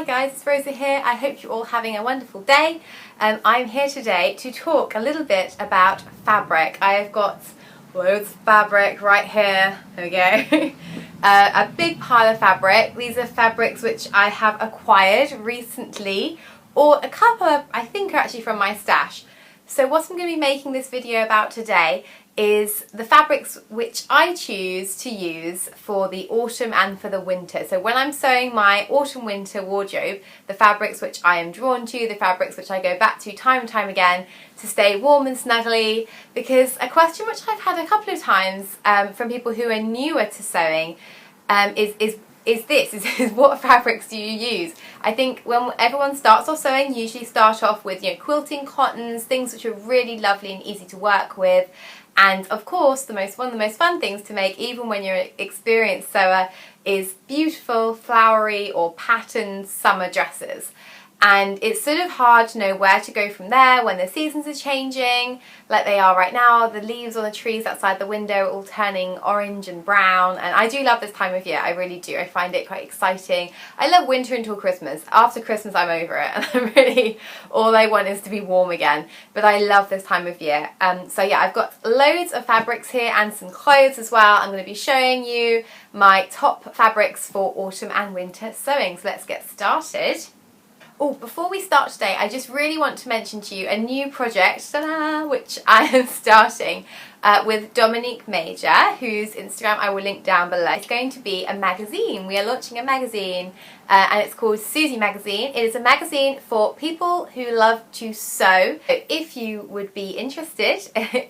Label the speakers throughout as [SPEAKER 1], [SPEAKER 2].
[SPEAKER 1] guys, it's Rosa here. I hope you're all having a wonderful day. I'm here today to talk a little bit about fabric. I've got loads of fabric right here. There we go. A big pile of fabric. These are fabrics which I have acquired recently, or a couple of, I think, are actually from my stash. So what I'm going to be making this video about today is the fabrics which I choose to use for the autumn and for the winter. So when I'm sewing my autumn-winter wardrobe, the fabrics which I am drawn to, the fabrics which I go back to time and time again to stay warm and snuggly, because a question which I've had a couple of times from people who are newer to sewing is what fabrics do you use? I think when everyone starts off sewing, you usually start off with quilting cottons, things which are really lovely and easy to work with. And of course, one of the most fun things to make, even when you're an experienced sewer, is beautiful, flowery or patterned summer dresses. And it's sort of hard to know where to go from there when the seasons are changing, like they are right now. The leaves on the trees outside the window are all turning orange and brown, and I do love this time of year, I really do. I find it quite exciting. I love winter until Christmas. After Christmas I'm over it, and all I want is to be warm again. But I love this time of year. So yeah, I've got loads of fabrics here and some clothes as well. I'm going to be showing you my top fabrics for autumn and winter sewing. So let's get started. Oh, before we start today, I just really want to mention to you a new project, which I am starting with Dominique Major, whose Instagram I will link down below. It's going to be a magazine. We are launching a magazine and it's called Susie Magazine. It is a magazine for people who love to sew. If you would be interested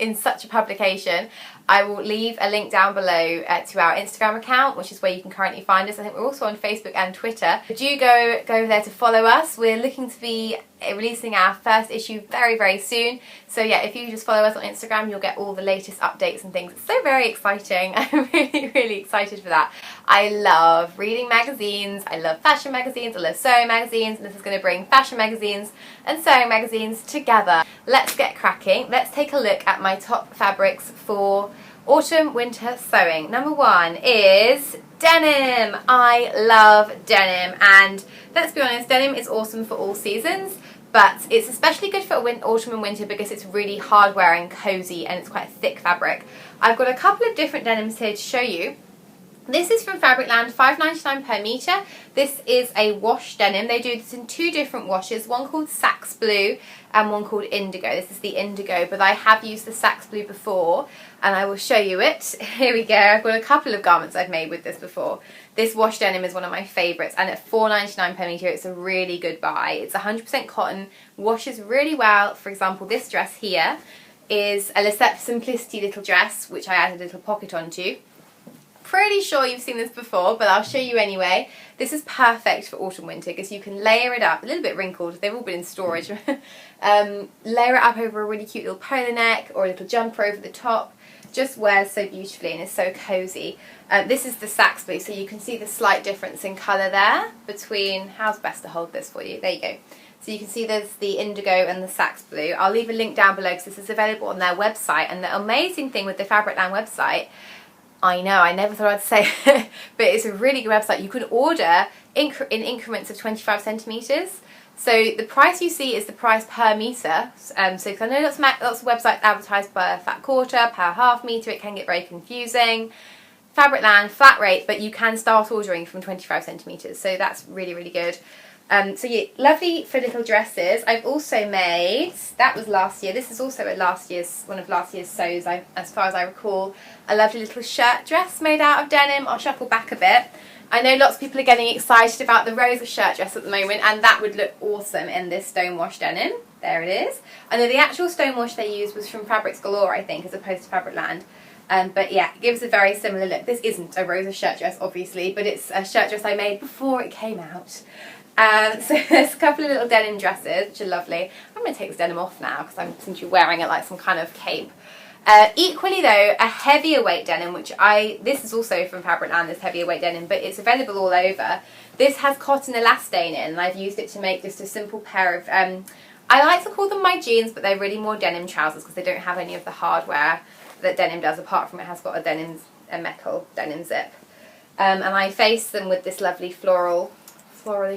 [SPEAKER 1] in such a publication, I will leave a link down below to our Instagram account, which is where you can currently find us. I think we're also on Facebook and Twitter. Do go there to follow us. We're looking to be releasing our first issue very, very soon. So yeah, if you just follow us on Instagram, you'll get all the latest updates and things. It's so very exciting. I'm really, really excited for that. I love reading magazines. I love fashion magazines. I love sewing magazines. And this is going to bring fashion magazines and sewing magazines together. Let's get cracking. Let's take a look at my top fabrics for autumn winter sewing. Number one is denim. I love denim, and let's be honest, denim is awesome for all seasons, but it's especially good for autumn and winter because it's really hard wearing, cozy, and it's quite a thick fabric. I've got a couple of different denims here to show you. This is from Fabricland, $5.99 per metre. This is a wash denim. They do this in two different washes, one called Sax Blue and one called Indigo. This is the Indigo, but I have used the Sax Blue before and I will show you it. Here we go. I've got a couple of garments I've made with this before. This wash denim is one of my favourites, and at $4.99 per metre it's a really good buy. It's 100% cotton, washes really well. For example, this dress here is a Lisette Simplicity little dress, which I added a little pocket onto. Pretty sure you've seen this before, but I'll show you anyway. This is perfect for autumn winter because you can layer it up, a little bit wrinkled, they've all been in storage. Layer it up over a really cute little polo neck or a little jumper over the top. Just wears so beautifully and is so cozy. This is the Sax Blue, so you can see the slight difference in colour there between, how's best to hold this for you? There you go. So you can see there's the Indigo and the Sax Blue. I'll leave a link down below because this is available on their website, and the amazing thing with the Fabricland website, I know, I never thought I'd say it, but it's a really good website. You can order in increments of 25 centimetres. So the price you see is the price per metre. So cause I know lots of websites advertise per fat quarter, per half metre. It can get very confusing. Fabricland, flat rate, but you can start ordering from 25 centimetres. So that's really, really good. So yeah, lovely for little dresses. I've also made, that was last year, this is also one of last year's sews, as far as I recall, a lovely little shirt dress made out of denim. I'll shuffle back a bit. I know lots of people are getting excited about the Rosa shirt dress at the moment, and that would look awesome in this stonewash denim. There it is. I know the actual stonewash they used was from Fabrics Galore, I think, as opposed to Fabricland. But yeah, it gives a very similar look. This isn't a Rosa shirt dress, obviously, but it's a shirt dress I made before it came out. So there's a couple of little denim dresses, which are lovely. I'm going to take this denim off now because I'm simply wearing it like some kind of cape. Equally though, a heavier weight denim, this is also from Fabricland, this heavier weight denim, but it's available all over. This has cotton elastane in, and I've used it to make just a simple pair of, I like to call them my jeans, but they're really more denim trousers because they don't have any of the hardware that denim does, apart from it has got a metal denim zip. And I face them with this lovely florally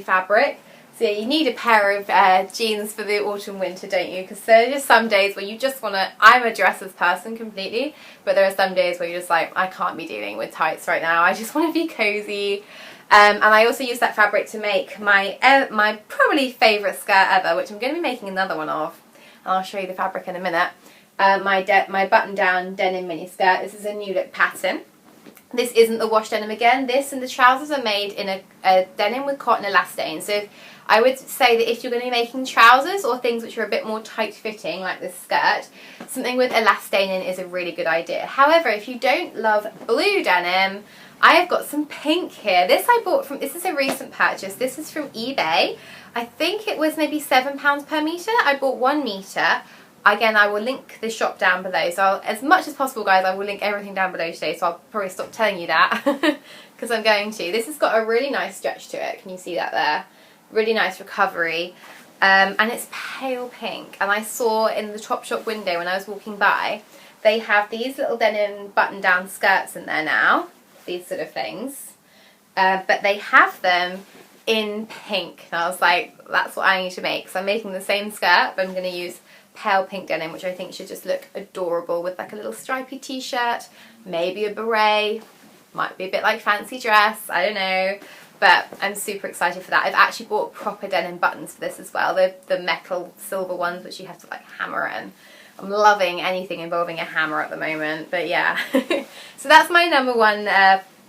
[SPEAKER 1] fabric. So yeah, you need a pair of jeans for the autumn winter, don't you? Because there are just some days where you just want to, I'm a dresses person completely, but there are some days where you're just like, I can't be dealing with tights right now, I just want to be cozy. And I also use that fabric to make my probably favourite skirt ever, which I'm going to be making another one of, and I'll show you the fabric in a minute. My button down denim mini skirt. This is a new look pattern. This isn't the wash denim again. This and the trousers are made in a denim with cotton elastane. So I would say that if you're going to be making trousers or things which are a bit more tight fitting like this skirt, something with elastane in is a really good idea. However, if you don't love blue denim, I have got some pink here. This I bought from, this is a recent purchase. This is from eBay. I think it was maybe £7 per metre. I bought 1 metre. Again, I will link the shop down below. So as much as possible, guys, I will link everything down below today. So I'll probably stop telling you that because I'm going to. This has got a really nice stretch to it. Can you see that there? Really nice recovery. And it's pale pink. And I saw in the Topshop window when I was walking by, they have these little denim button-down skirts in there now. These sort of things. But they have them in pink. And I was like, that's what I need to make. So I'm making the same skirt, but I'm going to use pale pink denim, which I think should just look adorable with like a little stripy t-shirt, maybe a beret, might be a bit like fancy dress, I don't know, but I'm super excited for that. I've actually bought proper denim buttons for this as well, the metal silver ones which you have to like hammer in. I'm loving anything involving a hammer at the moment, but yeah. So that's my number one,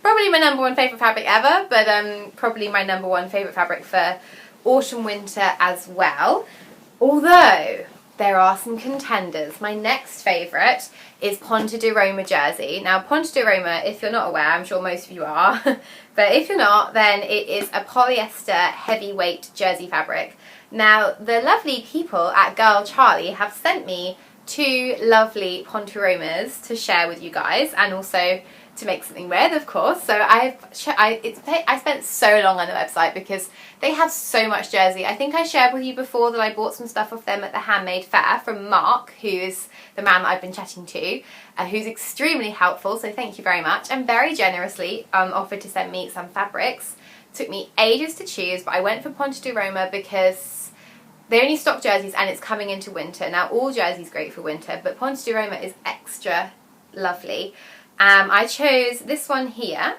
[SPEAKER 1] probably my number one favourite fabric ever, but probably my number one favourite fabric for autumn winter as well. Although there are some contenders. My next favourite is Ponte de Roma jersey. Now Ponte de Roma, if you're not aware, I'm sure most of you are, but if you're not, then it is a polyester heavyweight jersey fabric. Now the lovely people at Girl Charlie have sent me 2 lovely Ponte Romas to share with you guys, and also to make something with, of course. So I spent so long on the website because they have so much jersey. I think I shared with you before that I bought some stuff off them at the Handmade Fair from Mark, who is the man that I've been chatting to, who's extremely helpful, so thank you very much, and very generously offered to send me some fabrics. Took me ages to choose, but I went for Ponte de Roma because they only stock jerseys and it's coming into winter. Now all jerseys great for winter, but Ponte de Roma is extra lovely. I chose this one here,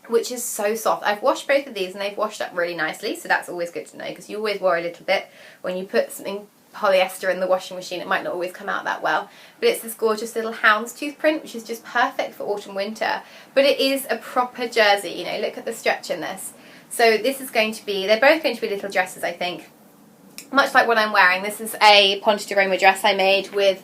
[SPEAKER 1] which is so soft. I've washed both of these and they've washed up really nicely, so that's always good to know, because you always worry a little bit when you put something polyester in the washing machine, it might not always come out that well. But it's this gorgeous little houndstooth print, which is just perfect for autumn winter. But it is a proper jersey, you know, look at the stretch in this. So this is going to be, they're both going to be little dresses, I think. Much like what I'm wearing. This is a Ponte de Roma dress I made with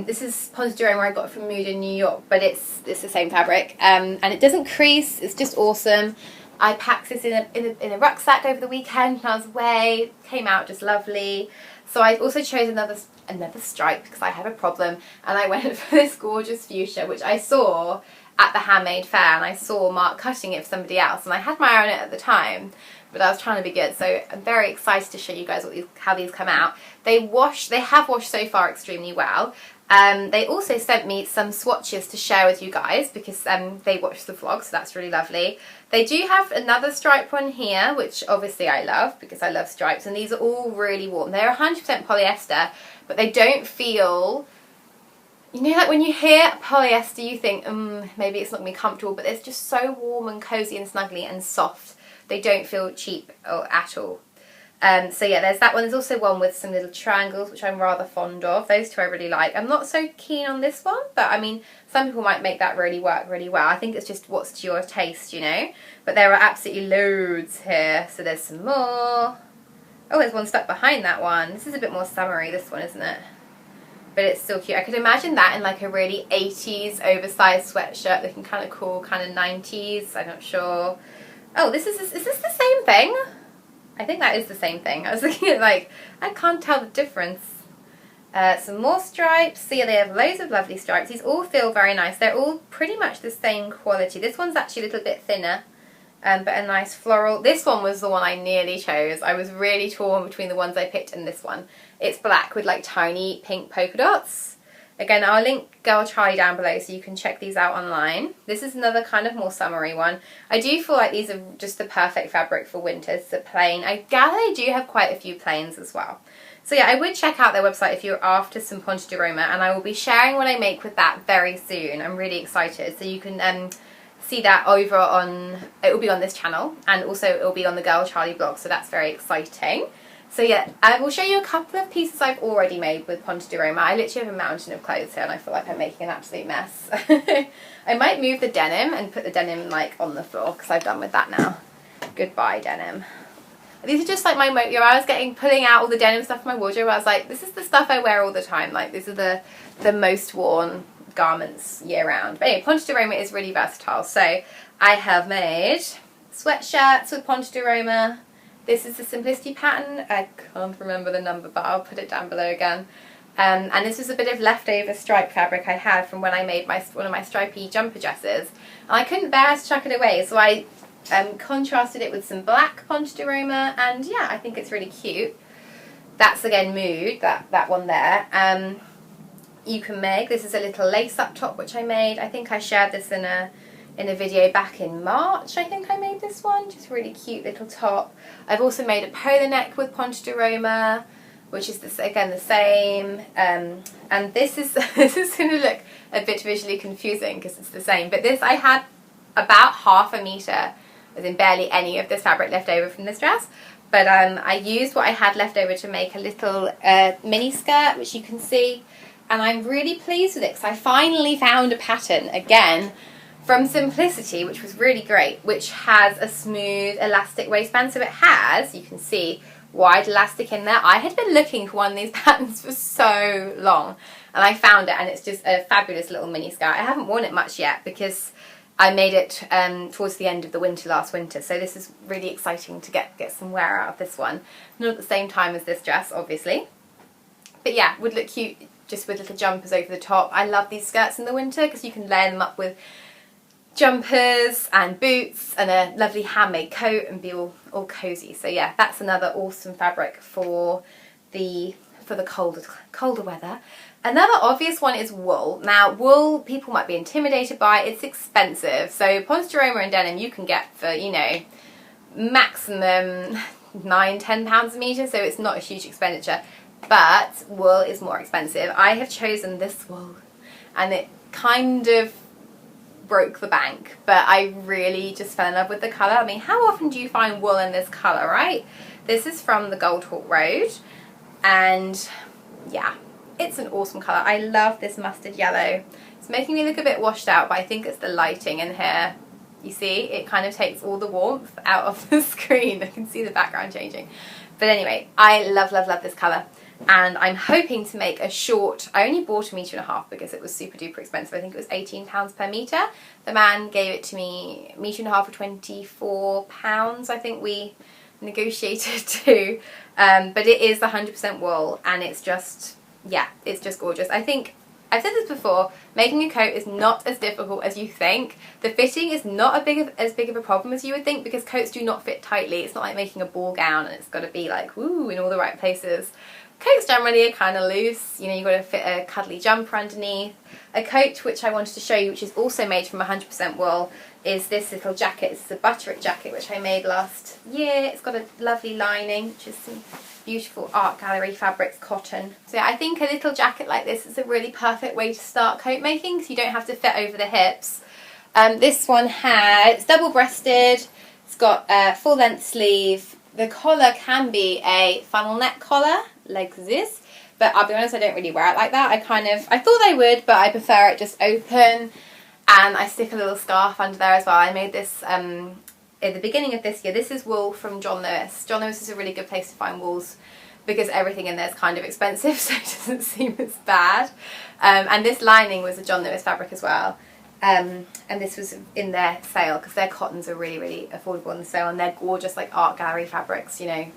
[SPEAKER 1] this is Ponte de Roma I got from Mood in New York, but it's the same fabric, and it doesn't crease. It's just awesome. I packed this in a rucksack over the weekend when I was away. Came out just lovely. So I also chose another stripe because I have a problem, and I went for this gorgeous fuchsia, which I saw at the Handmade Fair, and I saw Mark cutting it for somebody else, and I had my eye on it at the time, but I was trying to be good, so I'm very excited to show you guys how these come out. They have washed so far extremely well. They also sent me some swatches to share with you guys because they watched the vlog, so that's really lovely. They do have another stripe one here, which obviously I love because I love stripes, and these are all really warm. They're 100% polyester, but they don't feel, you know, like when you hear polyester you think, maybe it's not going to be comfortable, but it's just so warm and cozy and snuggly and soft. They don't feel cheap at all. So yeah, there's that one. There's also one with some little triangles, which I'm rather fond of. Those two I really like. I'm not so keen on this one, but I mean, some people might make that really work really well. I think it's just what's to your taste, you know. But there are absolutely loads here. So there's some more. Oh, there's one stuck behind that one. This is a bit more summery, this one, isn't it? But it's still cute. I could imagine that in like a really 80s oversized sweatshirt, looking kind of cool, kind of 90s. I'm not sure. Oh, is this the same thing? I think that is the same thing. I was looking at like, I can't tell the difference. Some more stripes. So yeah, they have loads of lovely stripes. These all feel very nice. They're all pretty much the same quality. This one's actually a little bit thinner, but a nice floral. This one was the one I nearly chose. I was really torn between the ones I picked and this one. It's black with like tiny pink polka dots. Again, I'll link Girl Charlie down below so you can check these out online. This is another kind of more summery one. I do feel like these are just the perfect fabric for winter. It's a plain. I gather they do have quite a few plains as well. So yeah, I would check out their website if you're after some Ponte de Roma, and I will be sharing what I make with that very soon. I'm really excited. So you can see that over on, it will be on this channel, and also it will be on the Girl Charlie blog, so that's very exciting. So yeah, I will show you a couple of pieces I've already made with Ponte de Roma. I literally have a mountain of clothes here and I feel like I'm making an absolute mess. I might move the denim and put the denim like on the floor because I've done with that now. Goodbye denim. These are just like my I was pulling out all the denim stuff from my wardrobe. I was like, this is the stuff I wear all the time. Like these are the most worn garments year round. But anyway, Ponte de Roma is really versatile. So I have made sweatshirts with Ponte de Roma. This is the Simplicity pattern. I can't remember the number, but I'll put it down below again. And this was a bit of leftover stripe fabric I had from when I made one of my stripy jumper dresses. And I couldn't bear to chuck it away, so I contrasted it with some black Ponte de Roma, and yeah, I think it's really cute. That's again Mood, that one there. You can make, this is a little lace up top which I made. I think I shared this in a video back in March. I think I made this one, just really cute little top. I've also made a polo neck with Ponte de Roma, which is this, again the same. And this is this is going to look a bit visually confusing because it's the same. But this I had about half a metre, as in barely any of this fabric left over from this dress. But I used what I had left over to make a little mini skirt, which you can see. And I'm really pleased with it because I finally found a pattern again from Simplicity, which was really great, which has a smooth elastic waistband. So it has, you can see, wide elastic in there. I had been looking for one of these patterns for so long and I found it, and it's just a fabulous little mini skirt. I haven't worn it much yet because I made it towards the end of the winter last winter, so this is really exciting to get some wear out of this one. Not at the same time as this dress, obviously. But yeah, would look cute just with little jumpers over the top. I love these skirts in the winter because you can layer them up with jumpers and boots and a lovely handmade coat and be all cozy. So yeah, that's another awesome fabric for the colder weather. Another obvious one is wool. Now wool, people might be intimidated by, it's expensive. So Ponte de Roma and denim you can get for, you know, maximum £9–10 a metre, so it's not a huge expenditure. But wool is more expensive. I have chosen this wool and it kind of broke the bank, but I really just fell in love with the colour. I mean, how often do you find wool in this colour, right? This is from the Goldhawk Road, and yeah, it's an awesome colour. I love this mustard yellow. It's making me look a bit washed out, but I think it's the lighting in here. You see, it kind of takes all the warmth out of the screen. I can see the background changing. But anyway, I love, love, love this colour. And I'm hoping to make a short. I only bought 1.5 meters because it was super duper expensive. I think it was £18 per metre. The man gave it to me 1.5 meters for £24. I think we negotiated to. But it is 100% wool, and it's just, yeah, it's just gorgeous. I think I've said this before, making a coat is not as difficult as you think. The fitting is not as big of a problem as you would think, because coats do not fit tightly. It's not like making a ball gown and it's got to be like, woo, in all the right places. Coats generally are kind of loose, you know, you've got to fit a cuddly jumper underneath. A coat which I wanted to show you, which is also made from 100% wool, is this little jacket. It's a butterick jacket which I made last year. It's got a lovely lining, which is some beautiful art gallery fabrics, cotton. So yeah, I think a little jacket like this is a really perfect way to start coat making, because you don't have to fit over the hips. This one it's double breasted, it's got a full length sleeve. The collar can be a funnel neck collar, like this, but I'll be honest, I don't really wear it like that. I thought I would, but I prefer it just open, and I stick a little scarf under there as well. I made this at the beginning of this year. This is wool from John Lewis. John Lewis is a really good place to find wools because everything in there is kind of expensive, so it doesn't seem as bad. And this lining was a John Lewis fabric as well. And this was in their sale because their cottons are really, really affordable on the sale, and they're gorgeous, like art gallery fabrics, you know,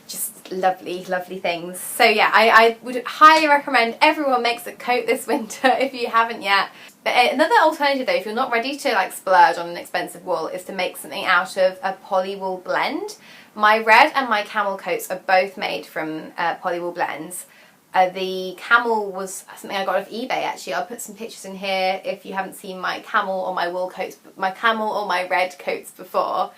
[SPEAKER 1] just lovely, lovely things. So yeah, I would highly recommend everyone makes a coat this winter if you haven't yet. But another alternative though, if you're not ready to like splurge on an expensive wool, is to make something out of a poly wool blend. My red and my camel coats are both made from poly wool blends. The camel was something I got off eBay actually. I'll put some pictures in here if you haven't seen my camel or my wool coats, my camel or my red coats before.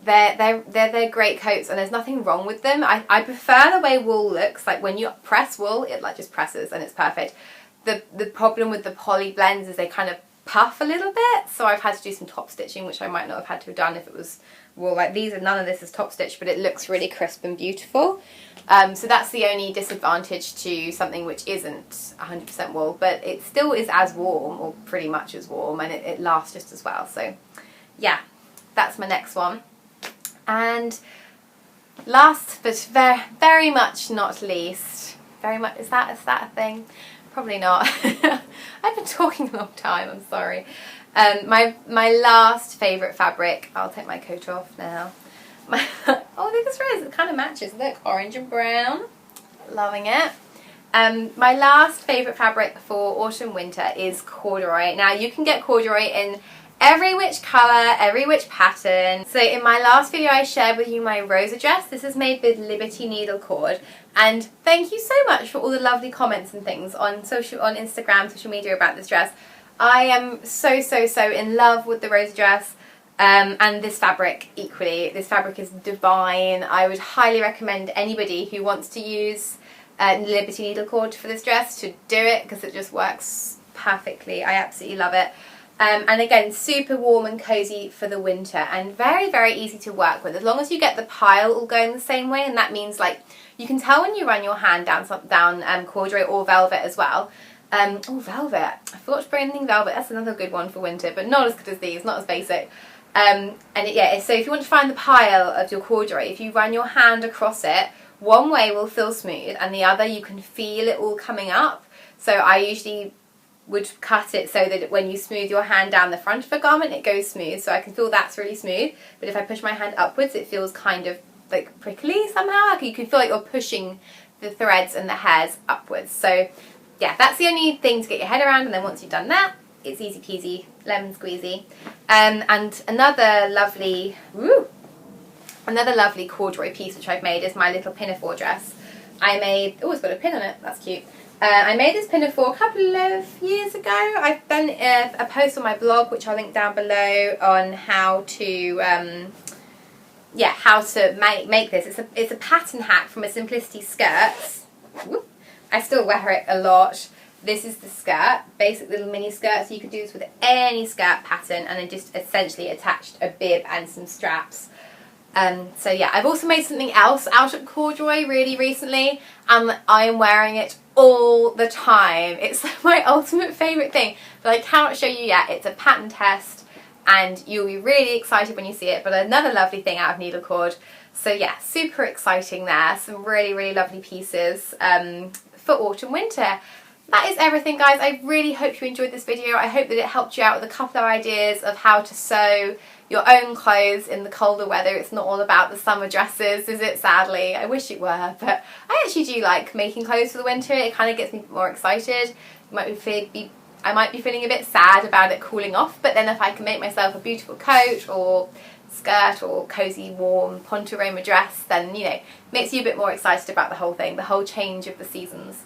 [SPEAKER 1] They're great coats, and there's nothing wrong with them. I prefer the way wool looks. Like when you press wool, it like just presses and it's perfect. The problem with the poly blends is they kind of puff a little bit, so I've had to do some top stitching, which I might not have had to have done if it was wool like these, and none of this is top stitch, but it looks really crisp and beautiful. So that's the only disadvantage to something which isn't 100% wool, but it still is as warm, or pretty much as warm, and it lasts just as well. So yeah, that's my next one. And last but very much not least, very much, is that a thing? Probably not. I've been talking a long time, I'm sorry. My last favourite fabric, I'll take my coat off now. Oh, look at this rose, it kind of matches, look, orange and brown. Loving it. My last favourite fabric for autumn winter is corduroy. Now you can get corduroy in every which colour, every which pattern. So in my last video I shared with you my Rosa dress. This is made with Liberty Needlecord, and thank you so much for all the lovely comments and things on Instagram, social media about this dress. I am so in love with the Rosa dress, and this fabric equally. This fabric is divine. I would highly recommend anybody who wants to use Liberty Needlecord for this dress to do it, because it just works perfectly. I absolutely love it. And again, super warm and cozy for the winter, and very easy to work with, as long as you get the pile all going the same way. And that means, like, you can tell when you run your hand down corduroy or velvet as well. Oh, velvet, I forgot to bring anything velvet. That's another good one for winter, but not as good as these, not as basic. Yeah, so if you want to find the pile of your corduroy, if you run your hand across it, one way will feel smooth and the other you can feel it all coming up. So I usually would cut it so that when you smooth your hand down the front of a garment, it goes smooth, so I can feel that's really smooth. But if I push my hand upwards, it feels kind of like prickly somehow. Like you can feel like you're pushing the threads and the hairs upwards. So yeah, that's the only thing to get your head around, and then once you've done that, it's easy peasy, lemon squeezy. And another lovely corduroy piece which I've made is my little pinafore dress. I made, oh, it's got a pin on it, that's cute. I made this pinafore a couple of years ago. I've done a post on my blog, which I'll link down below, on how to make this. It's a pattern hack from a Simplicity Skirts. I still wear it a lot. This is the skirt, basic little mini skirt. So you could do this with any skirt pattern, and then just essentially attached a bib and some straps. So yeah, I've also made something else out of corduroy really recently, and I am wearing it all the time. It's my ultimate favourite thing, but I cannot show you yet. It's a pattern test, and you'll be really excited when you see it. But another lovely thing out of Needlecord. So yeah, super exciting there. Some really lovely pieces for autumn winter. That is everything, guys. I really hope you enjoyed this video. I hope that it helped you out with a couple of ideas of how to sew your own clothes in the colder weather. It's not all about the summer dresses, is it? Sadly, I wish it were, but I actually do like making clothes for the winter. It kind of gets me more excited. I might be feeling a bit sad about it cooling off, but then if I can make myself a beautiful coat or skirt or cozy warm Ponte Roma dress, then, you know, makes you a bit more excited about the whole thing, the whole change of the seasons.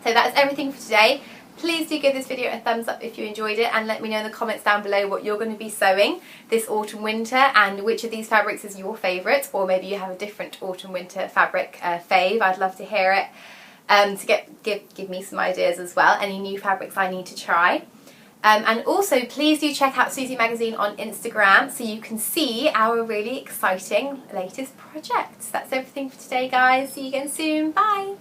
[SPEAKER 1] So that is everything for today. Please do give this video a thumbs up if you enjoyed it, and let me know in the comments down below what you're going to be sewing this autumn winter, and which of these fabrics is your favourite, or maybe you have a different autumn winter fabric fave. I'd love to hear it, to give me some ideas as well, any new fabrics I need to try. And also please do check out Susie Magazine on Instagram so you can see our really exciting latest projects. That's everything for today, guys. See you again soon. Bye!